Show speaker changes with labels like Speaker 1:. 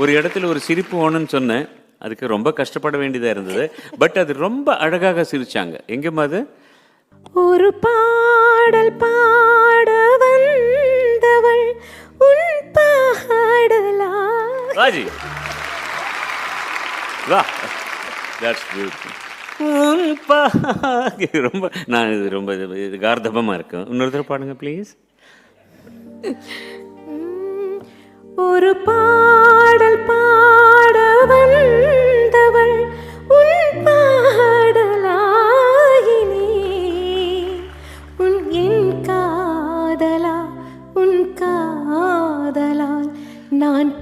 Speaker 1: ஒரு இடத்துல ஒரு சிரிப்பு வேணும்னு சொன்னேன், அதுக்கு ரொம்ப கஷ்டப்பட வேண்டியதாக இருந்தது. பட் அது ரொம்ப அழகாக சிரிச்சாங்க. எங்கேம்மா அது?
Speaker 2: ஒரு பாடல் பாட வந்தவள் உன் பாடலா.
Speaker 1: ராஜி வா, தட்ஸ் பியூட்டிஃபுல். ரொம்ப நான் இது ரொம்ப இது கார்தபமாக இருக்கும். இன்னொரு தடவை பாடுங்க ப்ளீஸ்.
Speaker 2: ஒரு பாடல் பாட வந்தவள் உன் பாடலாயினே. உன் என் காதலா உன் காதலால் நான்